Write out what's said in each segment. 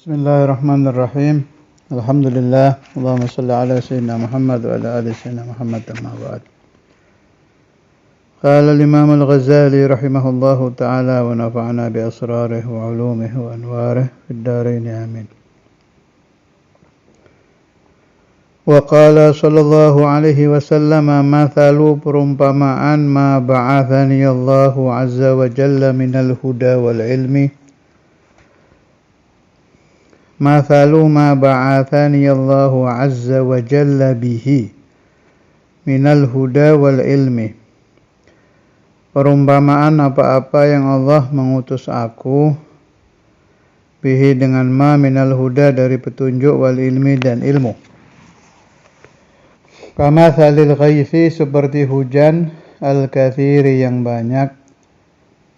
Bismillahirrahmanirrahim. Alhamdulillah. Allahumma salli ala sayyidina Muhammad wa ala ali sayyidina Muhammad amma ba'd. Qala al-Imam al-Ghazali rahimahullahu ta'ala wa nafa'ana bi asrarihi wa 'ulumihi wa anwarihi fid dharain amin. Wa qala sallallahu alaihi wasallam mathalu perumpamaan ma ba'athani Allahu azza wa jalla minal huda wal ilmi. Mathalu ma ba'athani Allahu azza wa jalla bihi minal huda wal ilmi. Perumpamaan apa-apa yang Allah mengutus aku bihi dengan ma minal huda dari petunjuk wal ilmi dan ilmu. Kama thalil ghaithi seperti hujan al-kathiri yang banyak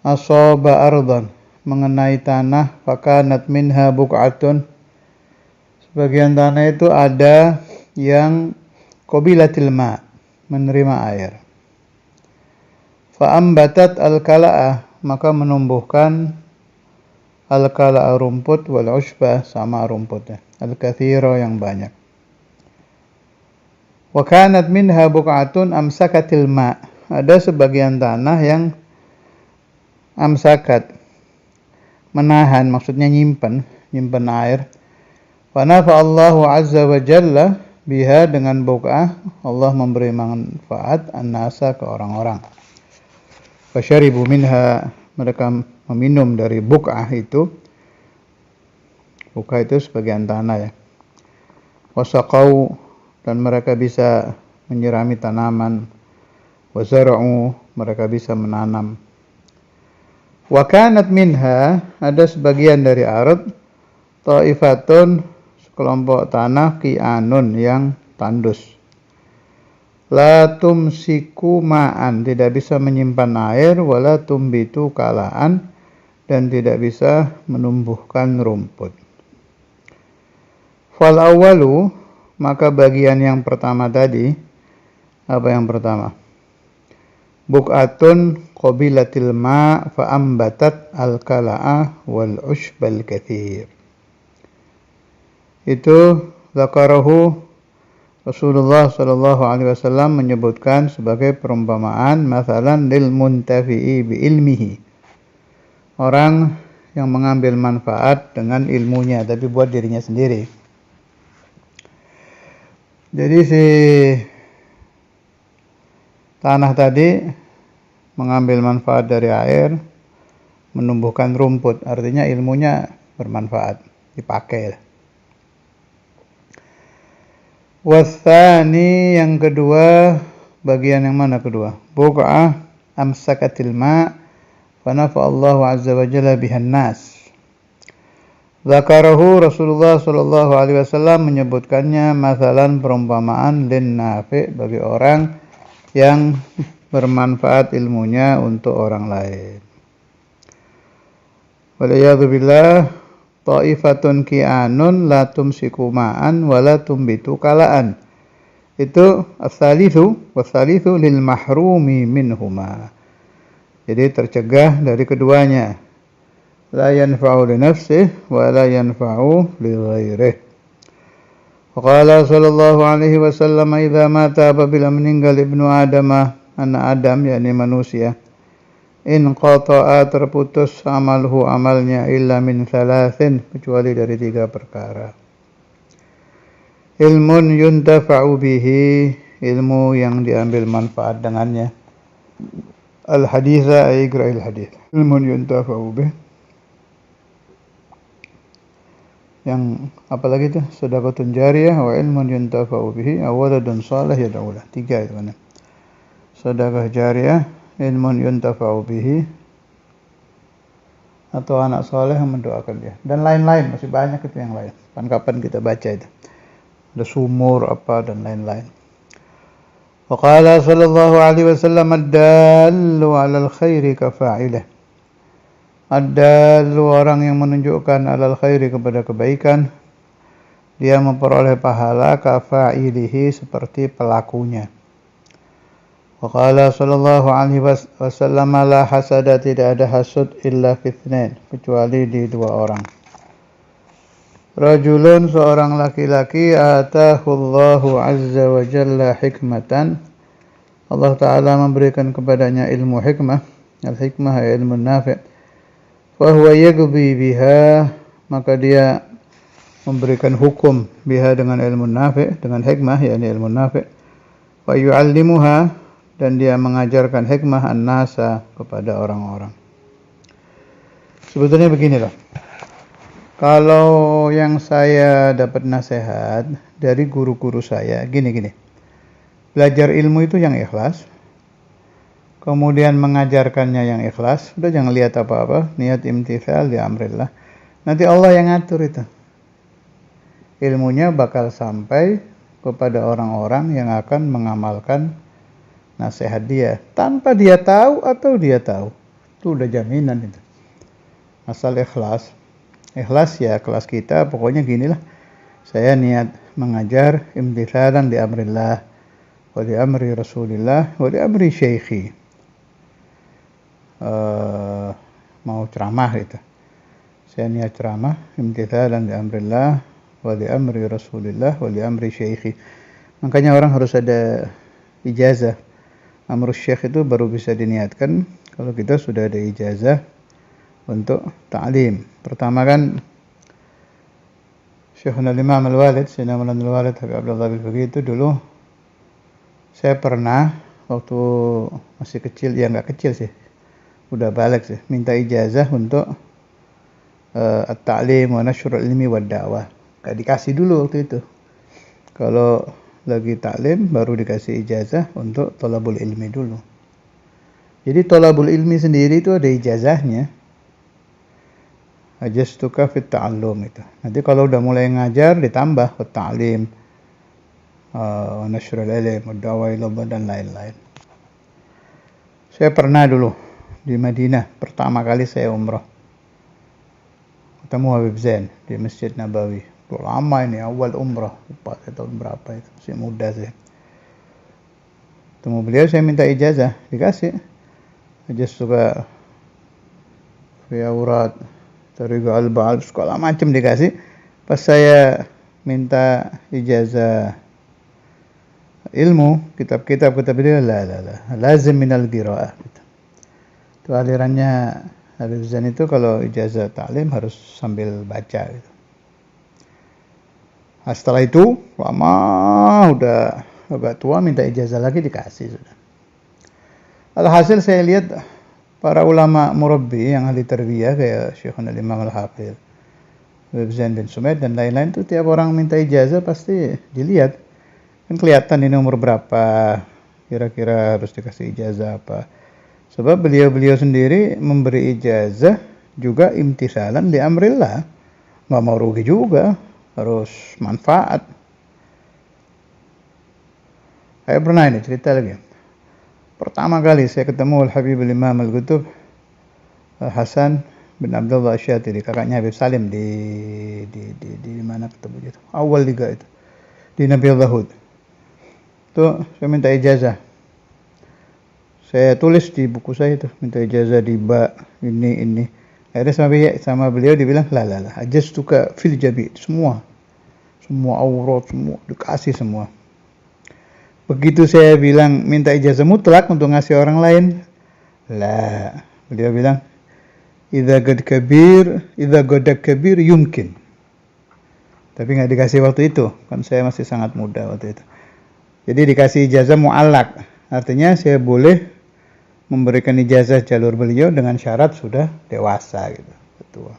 asaba ardan mengenai tanah fakanat minha buq'atun sebagian tanah itu ada yang qabilatil ma menerima air fa'ambatat al-kala'ah maka menumbuhkan al-kala'ah rumput wal ushbah sama rumputnya al-kathira yang banyak wa kanat minha buq'atun amsakatil ma ada sebagian tanah yang amsakat menahan, maksudnya nyimpen air. Wa nafa'allahu azza wa jalla biha dengan buq'ah, Allah memberi manfaat an-nasa ke orang-orang. Fasyaribu minha, mereka meminum dari buq'ah itu. Buq'ah itu sebagian tanah ya. Wasaqau, dan mereka bisa menyirami tanaman. Wazara'u, mereka bisa menanam. Wa kanat minha, ada sebagian dari ard ta'ifatun sekelompok tanah qi'anun yang tandus. La tumsiku ma'an, tidak bisa menyimpan air, wala tumbitu kala'an, dan tidak bisa menumbuhkan rumput. Fal awwalu, maka bagian yang pertama tadi, apa yang pertama? Buq'atun qabilatil ma' fa'ambatat al-kala'ah wal ushbal kathir. Itu zakarahu Rasulullah sallallahu alaihi wasallam menyebutkan sebagai perumpamaan mathalan lil muntafi'i bi ilmihi. Orang yang mengambil manfaat dengan ilmunya tapi buat dirinya sendiri. Jadi si tanah tadi mengambil manfaat dari air, menumbuhkan rumput, artinya ilmunya bermanfaat, dipakai. Wasani yang kedua, bagian yang mana kedua? Buq'ah amsakatil ma' fa nafa'allahu azza wa jalla bihan nas. Zakarahu Rasulullah sallallahu alaihi wasallam menyebutkannya mathalan perumpamaan lin nafi' bagi orang yang bermanfaat ilmunya untuk orang lain. Waliyadu billah ta'ifatun ki'anun la tumsiku ma'an wa la tumbitu kala'an. Itu as-salithu lil mahrumi minhuma. Jadi tercegah dari keduanya. La yanfa'u li nafsihi wa la yanfa'u li ghairihi. Qala sallallahu alaihi wasallam idza mata apabila meninggal ibnu Adamah anak Adam yakni manusia in qata'a terputus amaluhu amalnya illa min thalathin kecuali dari 3 perkara. Ilmun yuntafa'u bihi, ilmu yang diambil manfaat dengannya. Al haditha ay igra'il hadith. Ilmun yuntafa'u bihi. Yang apalagi itu? Sedekatun jariyah wa ilmun yuntafa'u bihi aw waladun salih yad'u lahu. 3 itu mana? Sedekah jariyah, ilmun yuntafa'u bihi, atau anak soleh yang mendoakan dia, dan lain-lain, masih banyak itu yang lain. Kapan kita baca itu. Ada sumur apa dan lain-lain. Wa qala sallallahu alaihi wasallam ad-dallu 'alal khairi kafa'ilih. Ad-dallu orang yang menunjukkan 'alal khairi kepada kebaikan, dia memperoleh pahala kafa'ilihi seperti pelakunya. Waqala sallallahu alaihi wasallam la hasada, tidak ada hasud illa fitnain, kecuali di 2 orang. Rajulun, seorang laki-laki, atahullahu azza wa jalla hikmatan. Allah Ta'ala memberikan kepadanya ilmu hikmah. Al-hikmah ilmu nafi'. Fahuwa yaqdi biha, maka dia memberikan hukum biha dengan ilmu nafi', dengan hikmah, yakni ilmu nafi'. Wa yu'allimuha, dan dia mengajarkan hikmah an-nasa kepada orang-orang. Sebetulnya beginilah. Kalau yang saya dapat nasihat dari guru-guru saya, gini. Belajar ilmu itu yang ikhlas. Kemudian mengajarkannya yang ikhlas. Udah jangan lihat apa-apa. Niat imtithal di amrillah. Nanti Allah yang ngatur itu. Ilmunya bakal sampai kepada orang-orang yang akan mengamalkan nasihat dia. Tanpa dia tahu atau dia tahu. Itu udah jaminan itu. Asal ikhlas. Ikhlas ya kelas kita. Pokoknya ginilah. Saya niat mengajar imtithalan di amrillah. Wa di amri rasulillah. Wa di amri syekhi. Mau ceramah gitu. Saya niat ceramah imtithalan di amrillah wa li amri rasulillah wa li amri syekhi. Makanya orang harus ada ijazah. Amrul syekh itu baru bisa diniatkan kalau kita sudah ada ijazah untuk ta'lim. Pertama kan Syekhuna Imam Al-Walid, Sayyidina Maulana Al-Walid Habib Abdullah Al-Faqih itu dulu saya pernah waktu masih kecil, ya enggak kecil sih, udah balik sih, minta ijazah untuk at-ta'lim wa nashrul ilmi wa da'wah. Gak dikasih dulu waktu itu. Kalau lagi ta'lim baru dikasih ijazah untuk thalabul ilmi dulu. Jadi thalabul ilmi sendiri itu ada ijazahnya. Ajastuka fit ta'allum itu. Nanti kalau udah mulai ngajar ditambah wa ta'lim wa nashrul ilmi wa da'wah ila Allah dan lain-lain. Saya pernah dulu di Madinah, pertama kali saya umrah. Ketemu Habib Zain di Masjid Nabawi. Lama ini, awal umrah. Lupa saya tahun berapa itu. Masih muda saya. Ketemu beliau, saya minta ijazah. Dikasih. Ijazah juga Fiyaurat, Tariqa Al-Ba'al, segala macam dikasih. Pas saya minta ijazah ilmu, kitab-kitab kata beliau, lazim minal qira'ah. Itu alirannya Habib Zain itu kalau ijazah ta'lim harus sambil baca gitu. Nah, setelah itu lama udah agak tua minta ijazah lagi dikasih sudah. Alhasil saya lihat para ulama murabbi yang ahli tarbiyah kayak Syekhuna Imam Al-Hafidh Habib Zain bin Sumaid dan lain-lain itu tiap orang minta ijazah pasti dilihat. Kan kelihatan ini umur berapa, kira-kira harus dikasih ijazah apa. Sebab beliau-beliau sendiri memberi ijazah juga imtisalan di amrillah. Nggak mau rugi juga, harus manfaat. Saya pernah ini cerita lagi. Pertama kali saya ketemu Al-Habib Imam Al-Qutub Hasan bin Abdullah Asy-Syatiri, kakaknya Habib Salim di mana ketemu itu? Awal juga itu. Di Nabi Al-Hud. Tuh saya minta ijazah. Saya tulis di buku saya itu, minta ijazah di ba ini. Akhirnya sama beliau dibilang, lah, ajastuka fil jabi, semua aurat, semua dikasih semua. Begitu saya bilang minta ijazah mutlak untuk ngasih orang lain, lah, beliau bilang, idza gadak kabir yumkin. Tapi nggak dikasih waktu itu, kan saya masih sangat muda waktu itu. Jadi dikasih ijazah mu'allak, artinya saya boleh memberikan ijazah jalur beliau dengan syarat sudah dewasa gitu, ketua.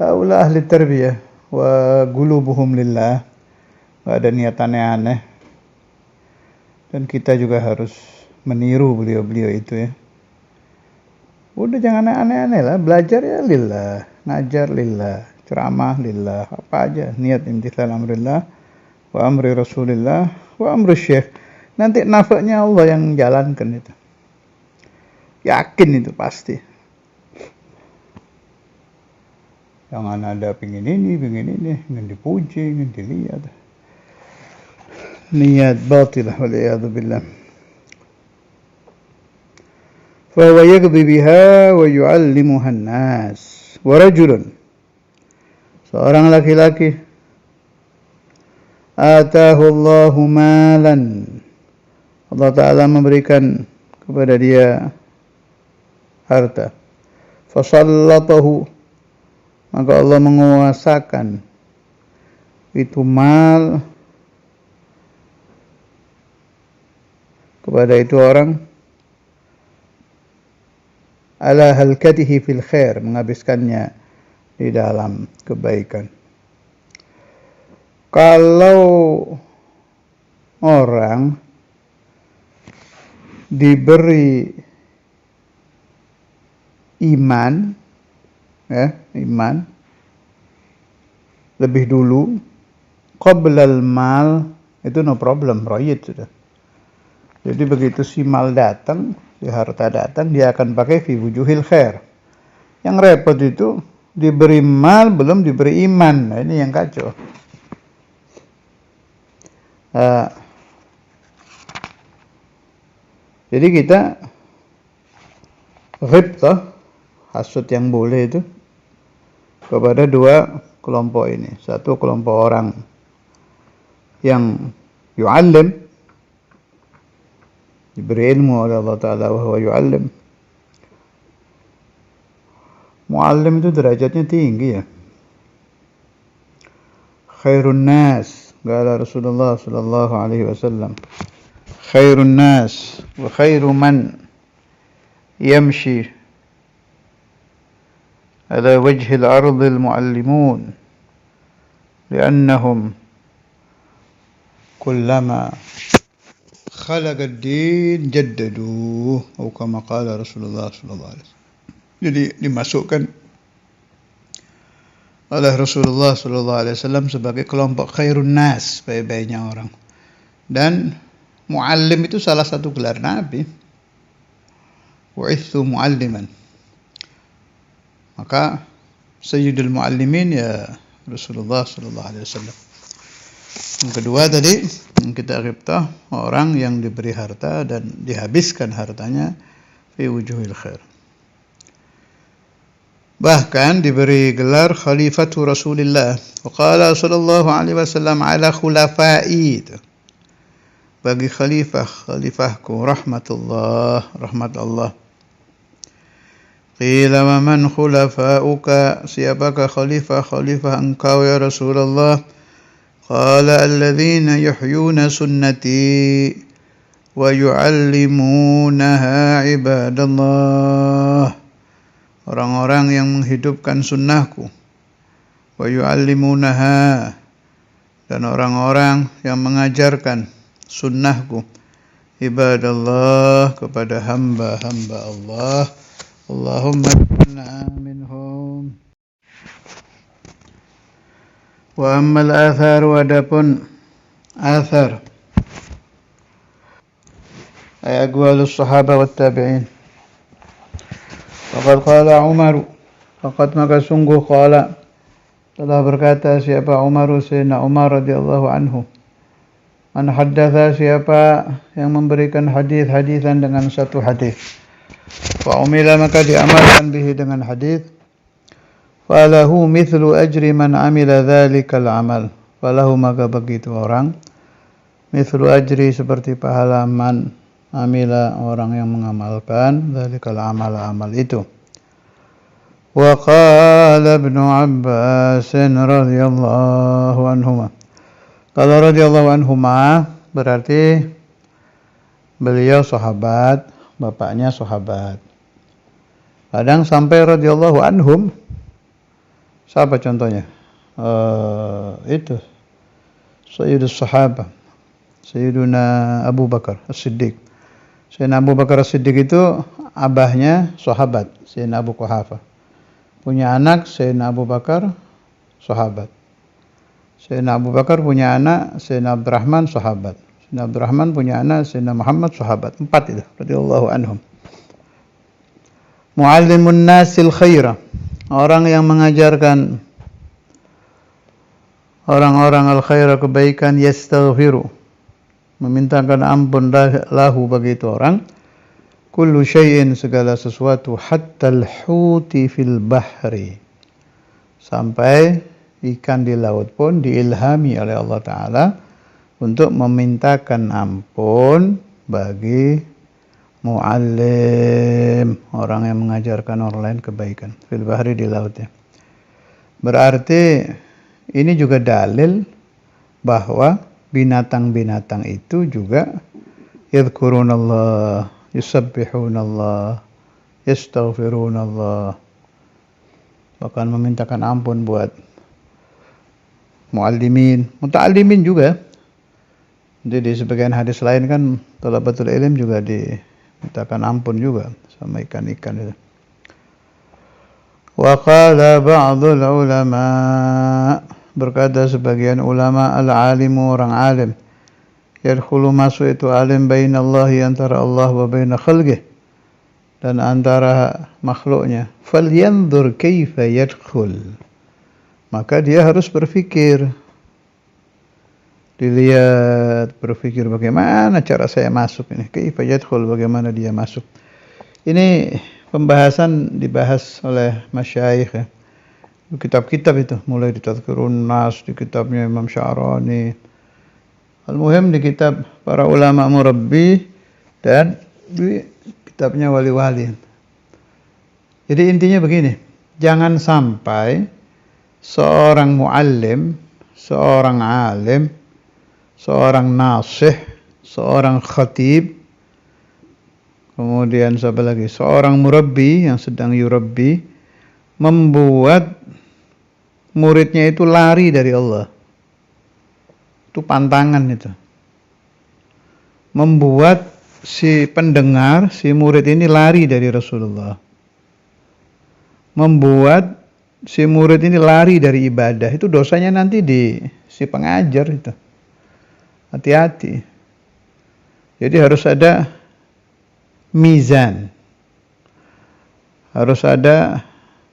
Haula ahli tarbiyah wa qulubuhum lillah. Enggak ada niat aneh-aneh. Dan kita juga harus meniru beliau-beliau itu ya. Udah jangan aneh-aneh lah, belajar ya lillah, ngajar lillah, ceramah lillah, apa aja, niat imtithal amrillah wa amri rasulillah wa amri syekh. Nanti nafaknya Allah yang jalankan itu. Yakin itu pasti. Jangan ada pingin ini, ingin dipuji, ingin dilihat. Niat batilah wal'iyadu billah. Fahuwa yaqdi biha wa yu'allimuha an-nas. Wa rajulun. seorang laki-laki atahu Allahu malan, Allah Ta'ala memberikan kepada dia harta, fasallatahu, maka Allah menguasakan itu mal kepada itu orang, ala halkatihi fil khair, menghabiskannya di dalam kebaikan. Kalau orang diberi iman, iman lebih dulu, qablal mal, itu no problem, royit sudah. Jadi begitu si mal datang, si harta datang, dia akan pakai fi wujuhil khair. Yang repot itu diberi mal belum diberi iman. Nah, ini yang kacau. Jadi kita ghibtah, hasud yang boleh itu kepada dua kelompok ini. Satu kelompok orang yang yu'allim, diberi ilmu oleh Allah Ta'ala, wa huwa yu'allim. Mu'allim itu derajatnya tinggi ya. Khairun nas, kata Rasulullah sallallahu alaihi wasallam, khairun nas wa khairu man yamshi ala wajhi al-ard al-mu'allimun, li'annahum kullama خلق الدين جددوه atau kama qala Rasulullah sallallahu alaihi wasallam. Jadi dimasukkan oleh Rasulullah sallallahu alaihi wasallam sebagai kelompok khairun nas, baik-baiknya orang. Dan muallim itu salah satu gelar Nabi. Wa'ithu mualliman. Maka sayyidul muallimin ya Rasulullah sallallahu alaihi wasallam. Yang kedua tadi yang kita ghibtah, orang yang diberi harta dan dihabiskan hartanya fi wujuhil khair. Bahkan diberi gelar khalifatu Rasulillah. Wa qala sallallahu alaihi wasallam ala khulafai. Bagi khalifahku rahmatullah, rahmat Allah. Qila wa man khulafauka, siapakah khalifah engkau ya Rasulullah? Qala alladhina yuhyuna sunnati wa yu'allimunaha ibadallah. Orang-orang yang menghidupkan sunnahku, wa yu'allimunaha, dan orang-orang yang mengajarkan sunnahku, ibadallah, kepada hamba-hamba Allah. Allahumma inna minhum. Wa ammal athar, adapun athar ay aqwalus sahaba wat tabi'in. Faqad qala Umar, faqad maka sungguh qala, telah berkata siapa Umar, Sayyidina Umar radhiyallahu anhu, man haddatha, siapa yang memberikan hadis-hadisan dengan satu hadis, fa umila, maka diamalkan bihi dengan hadis, falahu mithlu ajri man amila dhalikal amal, falahu, maka begitu orang, mithlu ajri, seperti pahala man amila, orang yang mengamalkan, dhalikal amal itu. Wa qala Ibnu Abbas radhiyallahu anhuma, kalau radhiyallahu anhuma berarti beliau sahabat, bapaknya sahabat. Kadang sampai radhiyallahu anhum. Siapa contohnya? Itu Sayyidus Sahabah, Sayyiduna Abu Bakar As-Siddiq. Sayyidina Abu Bakar As-Siddiq itu abahnya sahabat, Sayyidina Abu Quhafah. Punya anak Sayyidina Abu Bakar, sahabat. Sayyidina Abu Bakar punya anak Sayyidina Abdurrahman, sahabat. Sayyidina Abdurrahman punya anak Sayyidina Muhammad, sahabat. 4 itu radhiyallahu anhum. Muallimun nasil khaira, orang yang mengajarkan orang-orang al-khaira, kebaikan, yastaghfiru, memintakan ampun lahu, bagi itu orang, kullu syai'in, segala sesuatu, hatta al-huti fil bahri, sampai ikan di laut pun diilhami oleh Allah Ta'ala untuk memintakan ampun bagi muallim, orang yang mengajarkan orang lain kebaikan, fil bahri, di lautnya. Berarti ini juga dalil bahwa binatang-binatang itu juga yadhkurunallah, yusabbihunallah, yastaghfirunallah, bahkan memintakan ampun buat muallimin, muta'allimin juga. Jadi di sebagian hadis lain kan thalabatul ilm juga dimintakan ampun juga sama ikan-ikan itu. Wa qala ba'dul ulama, berkata sebagian ulama, al-alimu, orang alim, yadkhulu, masuk itu alim, bainallahi, antara Allah, wa baina khalqih, dan antara makhluknya. Falyanzur kaifa yadkhul, maka dia harus berpikir, dilihat, berpikir bagaimana cara saya masuk ini, kaifa yadkhul, bagaimana dia masuk. Ini pembahasan dibahas oleh masyayikh ya, kitab-kitab itu, mulai di Tadhkirun Nas, di kitabnya Imam Sya'rani, al-muhim di kitab para ulama murabbi, dan di kitabnya wali-wali. Jadi intinya begini, jangan sampai seorang muallim, seorang alim, seorang nasih, seorang khatib, kemudian siapa lagi, seorang murabbi yang sedang yurabbi, membuat muridnya itu lari dari Allah. Itu pantangan itu. Membuat si pendengar, si murid ini lari dari Rasulullah. Membuat si murid ini lari dari ibadah. Itu dosanya nanti di si pengajar itu. Hati-hati. Jadi harus ada mizan. Harus ada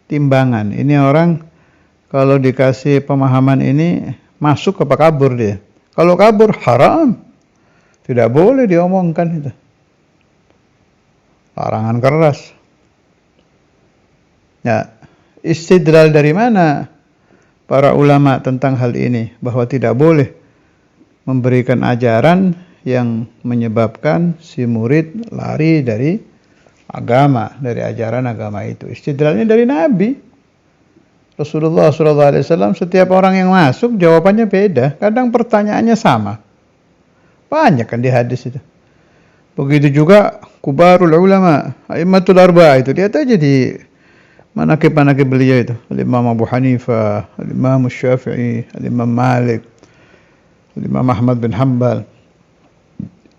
timbangan. Ini orang kalau dikasih pemahaman ini masuk apa kabur dia. Kalau kabur haram. Tidak boleh diomongkan itu. Larangan keras. Ya, istidlal dari mana para ulama tentang hal ini, bahwa tidak boleh memberikan ajaran yang menyebabkan si murid lari dari agama, dari ajaran agama itu. Istidlalnya dari Nabi Rasulullah SAW. Setiap orang yang masuk jawabannya beda, kadang pertanyaannya sama. Banyak kan di hadis itu. Begitu juga kubarul ulama, a'immatul arba'ah itu, lihat aja di manaqib-manaqib beliau itu. Al-Imam Abu Hanifah, Al-Imam Syafi'i, Al-Imam Malik, Imam Ahmad bin Hanbal.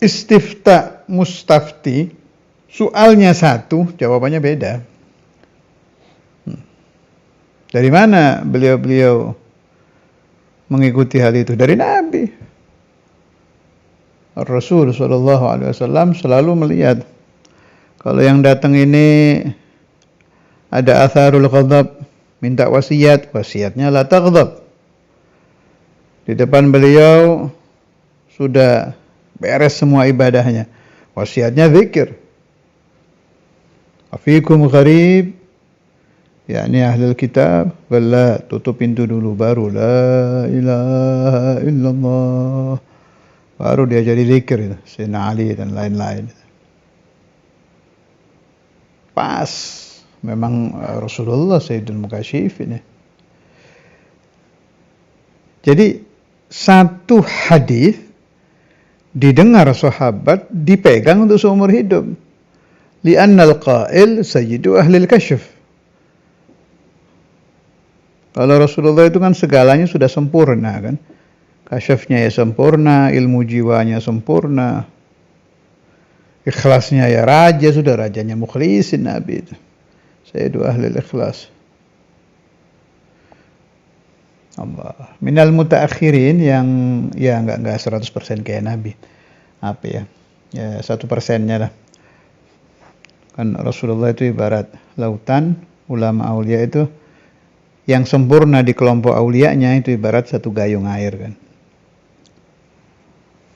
Istifta mustafti, soalnya satu, jawabannya beda. Dari mana beliau-beliau mengikuti hal itu? Dari Nabi. Rasul sallallahu alaihi wasallam selalu melihat kalau yang datang ini ada atharul ghadab, minta wasiat, wasiatnya la taghdab. Di depan beliau sudah beres semua ibadahnya, wasiatnya zikir. Afikum gharib, yakni ahlul kitab, wala, tutup pintu dulu, baru la ilaha illallah, baru dia jadi zikir itu, Sayyidina Ali dan lain-lain. Pas, memang Rasulullah Sayyidul Mukasyif ini. Jadi satu hadis didengar sahabat, dipegang untuk seumur hidup. Li'annal qail sayyidu ahlil kasyf. Kalau Rasulullah itu kan segalanya sudah sempurna kan. Kasyafnya ya sempurna, ilmu jiwanya sempurna, ikhlasnya ya raja, sudah rajanya mukhlisin Nabi itu. Sayyidu ahlil ikhlas. Allah. Minal mutaakhirin, yang ya enggak 100% kayak Nabi. Apa ya? Ya 1%-nya lah. Kan Rasulullah itu ibarat lautan, ulama aulia itu yang sempurna di kelompok aulianya itu ibarat satu gayung air kan.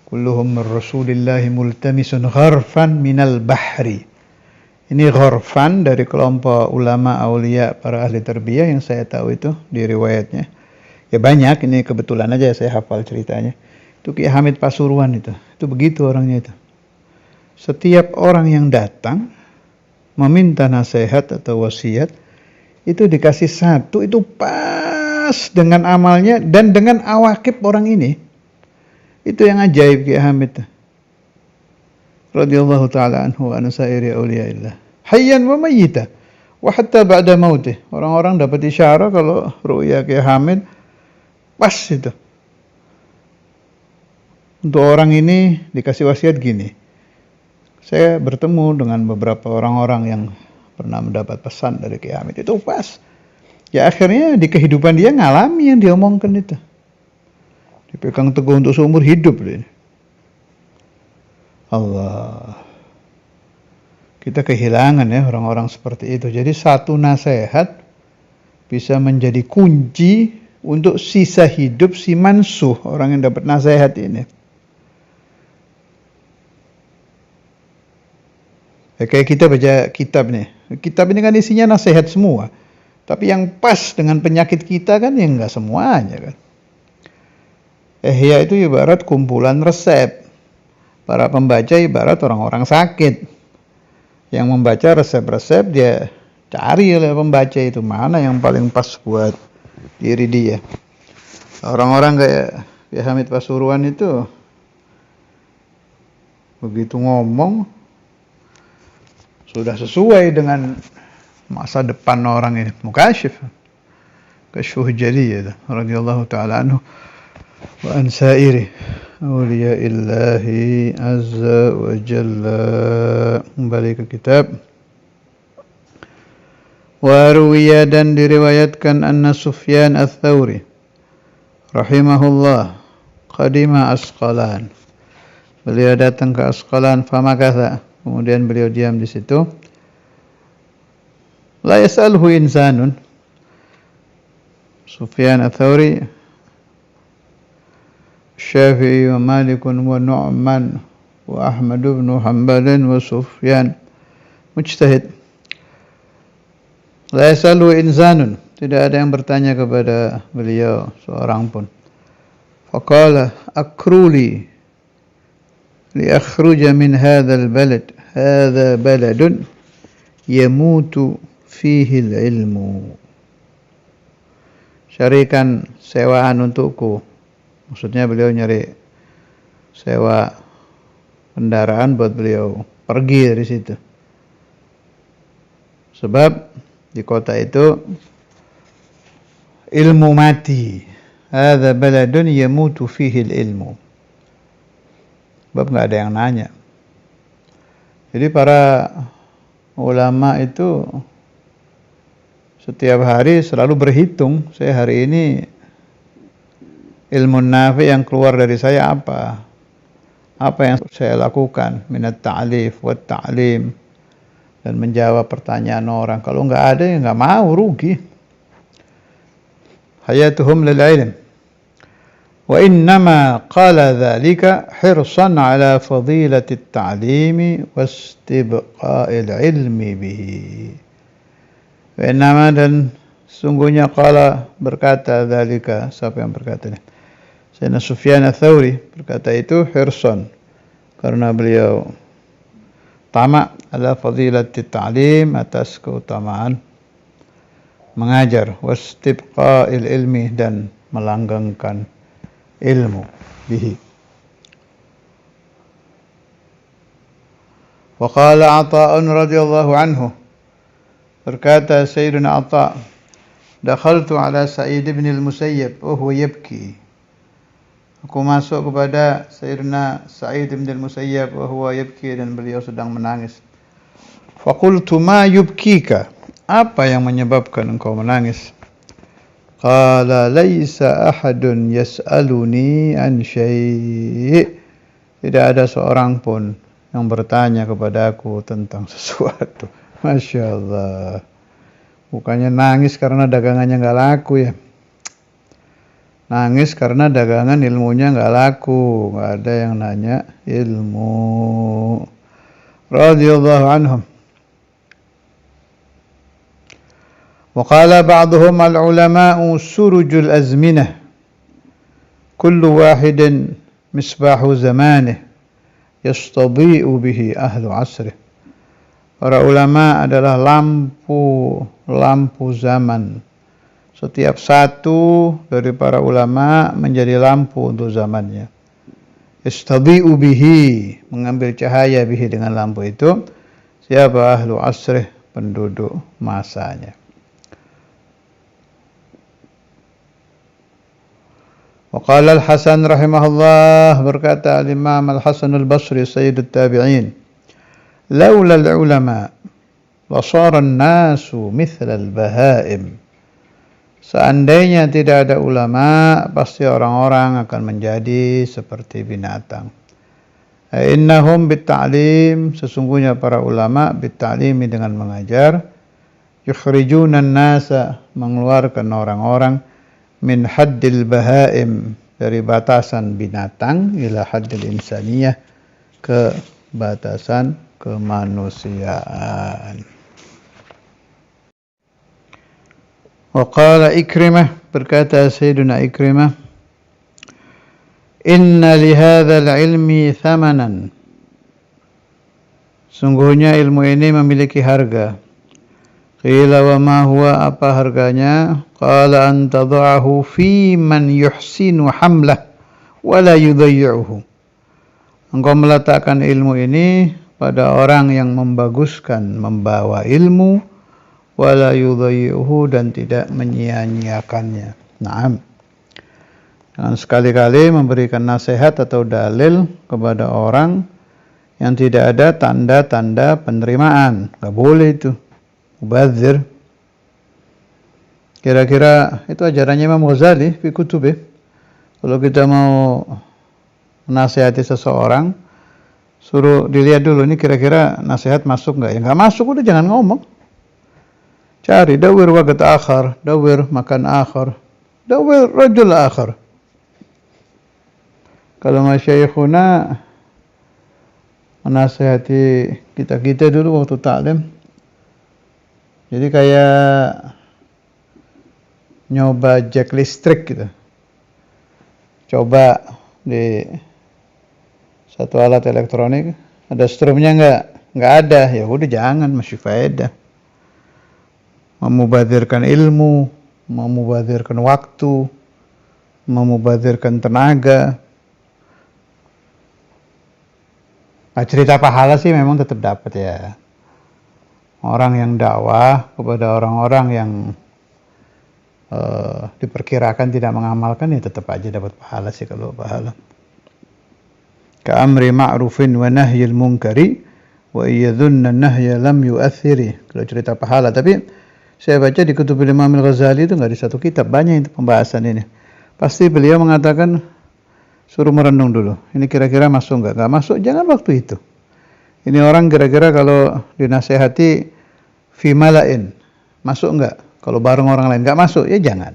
Kulluhum min Rasulillahi multamisun gharfan minal bahri. Ini gharfan dari kelompok ulama aulia para ahli tarbiyah yang saya tahu itu di riwayatnya. Ya banyak, ini kebetulan aja saya hafal ceritanya. Itu Ki Hamid Pasuruan itu begitu orangnya itu. Setiap orang yang datang meminta nasihat atau wasiat, itu dikasih satu, itu pas dengan amalnya dan dengan awakib orang ini. Itu yang ajaib Ki Hamid radhiyallahu taala anhu wa nasairi auliyaillah. Hayyan wa mayyita wa hatta ba'da mautih. Orang-orang dapat isyarat kalau ru'ya Ki Hamid pas itu. Untuk orang ini dikasih wasiat gini. Saya bertemu dengan beberapa orang-orang yang pernah mendapat pesan dari Ki Hamid. Itu pas. Ya akhirnya di kehidupan dia ngalami yang dia omongkan itu. Dipegang teguh untuk seumur hidup. Allah. Kita kehilangan ya orang-orang seperti itu. Jadi satu nasihat bisa menjadi kunci untuk sisa hidup si mansuh, orang yang dapat nasihat ini. Ya, kayak kita baca kitab nih. Kitab ini kan isinya nasihat semua. Tapi yang pas dengan penyakit kita kan ya enggak semuanya kan. Ya itu ibarat kumpulan resep. Para pembaca ibarat orang-orang sakit. Yang membaca resep-resep dia cari oleh pembaca itu mana yang paling pas buat diri dia. Orang-orang kayak Ki Hamid Pasuruan itu begitu ngomong sudah sesuai dengan masa depan orang ini. Mukasyif. Kasyfuh Jaliyah radhiyallahu taala anhu wa an sairi awliyaillahi azza wa jalla. Kembali ke kitab. Wa ruwiya, dan diriwayatkan anna Sufyan ats-Tsauri rahimahullah qadima Asqalan. Beliau datang ke Asqalan, famakatha, kemudian beliau diam di situ. La yas'alhu insanun. Sufyan ats-Tsauri, Syafi'i wa Malik wa Nu'man wa Ahmad bin Hanbal wa Sufyan mujtahid. La yas'alhu insanun, tidak ada yang bertanya kepada beliau seorang pun. Faqala akruli li akhruja min hadzal balad, hadza baladun yamutu fihi al-ilmu. Carikan sewaan untukku. Maksudnya beliau nyari sewa kendaraan buat beliau pergi dari situ. Sebab di kota itu ilmu mati. Hadza baladun yamutu fihi al-ilmu. Sebab enggak ada yang nanya. Jadi para ulama itu setiap hari selalu berhitung, saya hari ini ilmu nafi yang keluar dari saya apa? Apa yang saya lakukan? Minat ta'lif wa ta'lim, dan menjawab pertanyaan orang. Kalau enggak ada ya enggak mau, rugi. Hayatuhum lil ilm. Wa innama qala dzalika hirsan ala fadilati at-ta'limi wastibqa'il ilmi bihi. Wa innama, dan sungguhnya qala, berkata dzalika, siapa yang berkata ini? Sayyidina Sufyan ats-Tsauri berkata itu hirsan, karena beliau tamak ala fadilati ta'lim, atas keutamaan mengajar, wastibqa'il ilmi, dan melanggengkan ilmu bihi. Wa qala Ata'un radhiyallahu anhu, berkata Sayyidina Ata', dakhaltu ala Sa'id ibn al-Musayyib wa huwa yabki. Aku masuk kepada Sayyidina Sa'id ibn al-Musayyib wa huwa yabki, dan beliau sedang menangis. Faqultu ma yubkika, apa yang menyebabkan engkau menangis? Qala laisa ahadun yas'aluni an syai'. Tidak ada seorang pun yang bertanya kepada aku tentang sesuatu. Masya Allah. Bukannya nangis karena dagangannya nggak laku ya. Nangis karena dagangan ilmunya nggak laku, nggak ada yang nanya ilmu. Radhiyallahu anhum. Wa qala ba'dhum al-ulama'u surujul azminah kullu wahidin misbahu zamanih yastadhi'u bihi ahlu asrih. Para ulama adalah lampu zaman. Setiap satu dari para ulama menjadi lampu untuk zamannya. Yastadhi'u bihi, mengambil cahaya bihi dengan lampu itu. Siapa ahlu asrih, penduduk masanya. وقال الحسن رحمه الله berkata Imam Al-Hasan Al-Basri Sayyidut Tabi'in لولا العلماء لصار الناس مثل البهائم. Seandainya tidak ada ulama, pasti orang-orang akan menjadi seperti binatang. Innahum bitta'lim, sesungguhnya para ulama bitta'limi dengan mengajar, yukhrijunan nasa, mengeluarkan orang-orang, min haddil bahaim, dari batasan binatang, ila haddil insaniyah, ke batasan kemanusiaan. Wa qala Ikrimah, berkata Sayyiduna Ikrimah, inna lihadzal ilmi thamanan, sungguhnya ilmu ini memiliki harga. Qila wa ma huwa, apa harganya? Qala an tada'ahu fi man yuhsinu hamlah wa la yudayyi'uhu. Engkau meletakkan ilmu ini pada orang yang membaguskan membawa ilmu, wa la yudayyi'uhu, dan tidak menyia-nyiakannya. Naam. Jangan sekali-kali memberikan nasihat atau dalil kepada orang yang tidak ada tanda-tanda penerimaan. Enggak boleh itu. Mubadzir. Kira-kira itu ajarannya Imam Ghazali fi kutubih. Kalau kita mau menasihati seseorang, suruh dilihat dulu ini kira-kira nasihat masuk enggak. Ya enggak masuk udah jangan ngomong. Cari dawir waqt akhar, dawir makan akhar, dawir rajul akhar. Kalau masyayikhuna menasihati kita dulu waktu taklim, jadi kayak nyoba jack listrik gitu. Coba di satu alat elektronik, ada strumnya enggak ada, ya udah jangan, masih faedah. Memubadzirkan ilmu, memubadzirkan waktu, memubadzirkan tenaga. Nah, cerita pahala sih memang tetap dapat ya. Orang yang dakwah kepada orang-orang yang diperkirakan tidak mengamalkan, ya tetap aja dapat pahala sih kalau pahala. Ka'amri ma'rufin wa nahyil munkari wa iyadhunna nahya lam yu'athiri. Kalau cerita pahala, tapi saya baca di kutub Imam Al-Ghazali itu enggak di satu kitab, banyak itu pembahasan ini. Pasti beliau mengatakan suruh merenung dulu. Ini kira-kira masuk enggak? Enggak masuk, jangan waktu itu. Ini orang kira-kira kalau dinasehati fi malain, masuk enggak? Kalau bareng orang lain enggak masuk, ya jangan.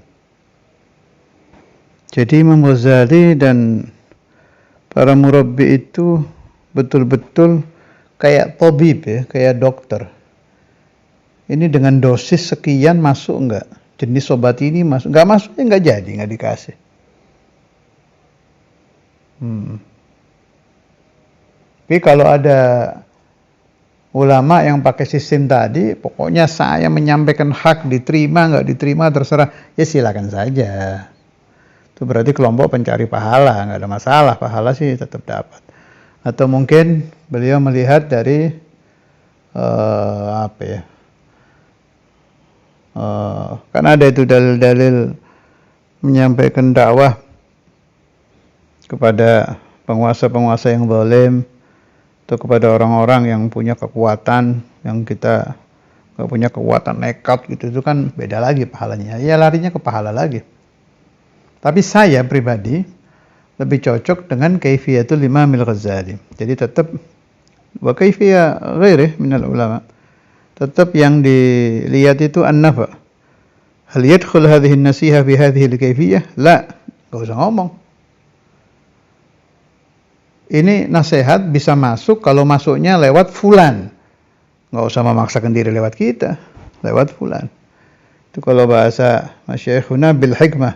Jadi Imam Ghazali dan para murabbi itu betul-betul kayak tabib ya, kayak dokter. Ini dengan dosis sekian masuk enggak? Jenis obat ini masuk, enggak masuk ya enggak jadi, enggak dikasih. Tapi kalau ada ulama yang pakai sistem tadi, pokoknya saya menyampaikan hak, diterima enggak diterima terserah, ya silakan saja. Itu berarti kelompok pencari pahala, enggak ada masalah, pahala sih tetap dapat. Atau mungkin beliau melihat dari kan ada itu dalil-dalil menyampaikan dakwah kepada penguasa-penguasa yang zalim, atau kepada orang-orang yang punya kekuatan, yang kita nggak punya kekuatan, nekat gitu, itu kan beda lagi pahalanya. Ya larinya ke pahala lagi. Tapi saya pribadi lebih cocok dengan kaifiyatul Imam Al-Ghazali. Jadi tetap wa kaifiyah ghairi minal ulama. Tetap yang dilihat itu an-nafa. Hal yadkhul hadhihi an-nasiha fi hadhihi al-kaifiyah? La, enggak usah ngomong. Ini nasihat bisa masuk kalau masuknya lewat fulan. Enggak usah memaksakan diri lewat kita, lewat fulan. Itu kalau bahasa masyayikhuna bil hikmah.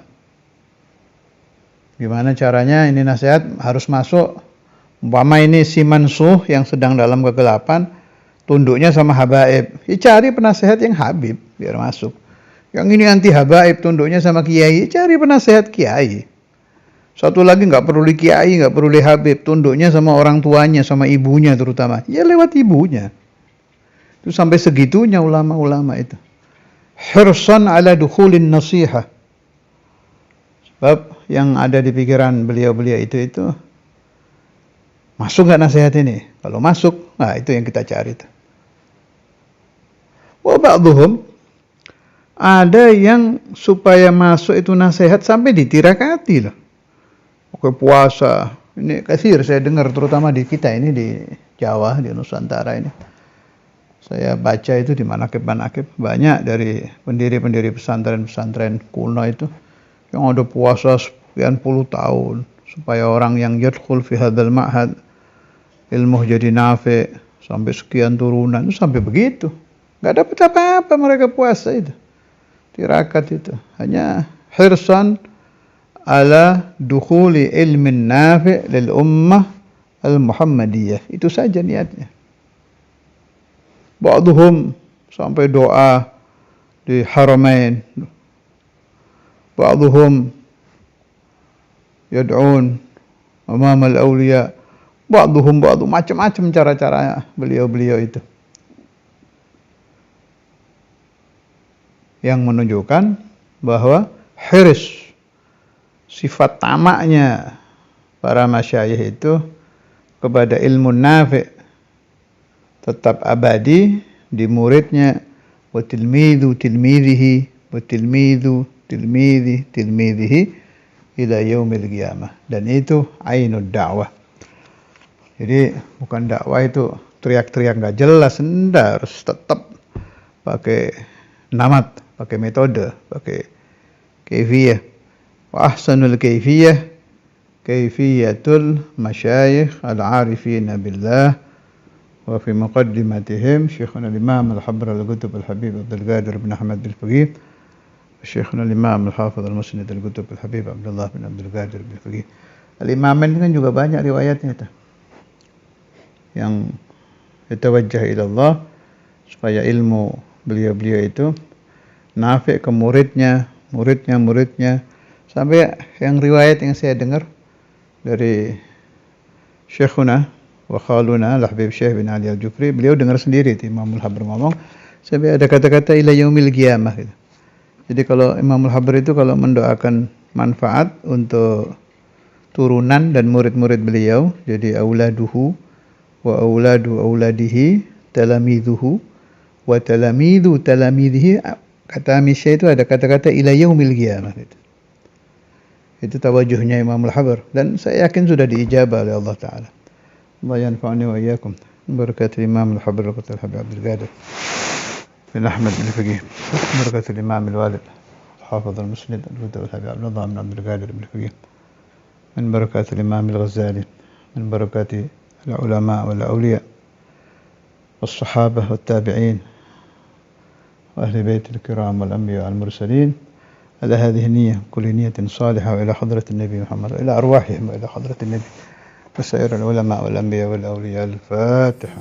Gimana caranya ini nasihat harus masuk. Umpama ini si mansuh yang sedang dalam kegelapan, tunduknya sama habaib. Cari penasehat yang habib biar masuk. Yang ini anti habaib, tunduknya sama kiai, cari penasehat kiai. Satu lagi nggak perlu di kiai, nggak perlu di habib, tunduknya sama orang tuanya, sama ibunya terutama. Ya lewat ibunya. Itu sampai segitunya ulama-ulama itu. Hirsan ala dukhulin nasiha. Sebab yang ada di pikiran beliau-beliau itu masuk nggak nasihat ini? Kalau masuk, nah itu yang kita cari. Wa ba'dhum, ada yang supaya masuk itu nasihat sampai ditirakati loh. Oke, puasa. Ini kasir saya dengar terutama di kita ini di Jawa, di Nusantara ini. Saya baca itu di manakib-manakib banyak dari pendiri-pendiri pesantren-pesantren kuno itu yang ada puasa sekian puluh tahun supaya orang yang yadkhul fi hadzal ma'had ilmu jadi nafi sampai sekian turunan itu sampai begitu. Enggak dapat apa-apa mereka puasa itu. Tirakat itu hanya hirsan ala dukhuli ilmin nafi lil ummah al-muhammadiyah. Itu saja niatnya. Ba'duhum sampai doa di haramain. Ba'duhum yad'un amam al-awliya. Ba'duhum macam-macam cara-cara beliau-beliau itu. Yang menunjukkan bahwa hirs, sifat tamaknya para masyayikh itu kepada ilmu nafi' tetap abadi di muridnya, wa tilmidhu tilmidhihi wa tilmidhu tilmidhihi ila yaumil qiyamah. Dan itu ainud dakwah. Jadi bukan dakwah itu teriak-teriak nggak jelas, enggak, harus tetap pakai namat, pakai metode, pakai kaifiyah. Wa ahsanul kaifiyah kaifiyatul masyayikh al-arifina billah wa fi muqaddimatihim Syekhuna al-Imam al-Habr al-Qutb al-Habib Abdul Qadir bin Ahmad al-Faqih, Syekhuna al-Imam al-Hafidh al-Musnid al-Qutb al-Habib Abdullah bin Abdul Qadir bin Faqih. Al-Imamin kan juga banyak riwayatnya itu yang yatawajjah ila Allah supaya ilmu beliau-beliau itu nafi' ke muridnya sampai yang riwayat yang saya dengar dari Syekhuna wa khaluna al-Habib Syekh bin Ali al-Jufri, beliau dengar sendiri itu Imamul Habr ngomong sampai ada kata-kata ila yaumil qiyamah gitu. Jadi kalau Imamul Habr itu kalau mendoakan manfaat untuk turunan dan murid-murid beliau, jadi auladuhu wa auladu auladihi talamidhuhu wa talamidhu talamidhihi, kata Amisya itu ada kata-kata ila yaumil qiyamah gitu. Itu tawajuhnya Imamul Habr dan saya yakin sudah diijabah oleh Allah Ta'ala. Allah yanfa'ani wa iyyakum berkat Imam Al-Habr Al-Habib Abdul Qadir bin Ahmad al-Faqih, berkat Imam Al-Walid Al-Hafidh Al-Musnid Al-Qutb Al-Habib Abdullah bin Abdul Qadir bin Faqih, min barakat Imam Al-Ghazali, min barakat al-ulama wal awliya was-sahabah wat-tabi'in wa ahli bait al-kiram wal anbiya wal mursalin ala hadhihi niyyah kulli niyyatin salihah ila hadratin nabi Muhammad ila arwahihim ila hadratin nabi وسائر العلماء والأنبياء والأولياء. الفاتحة.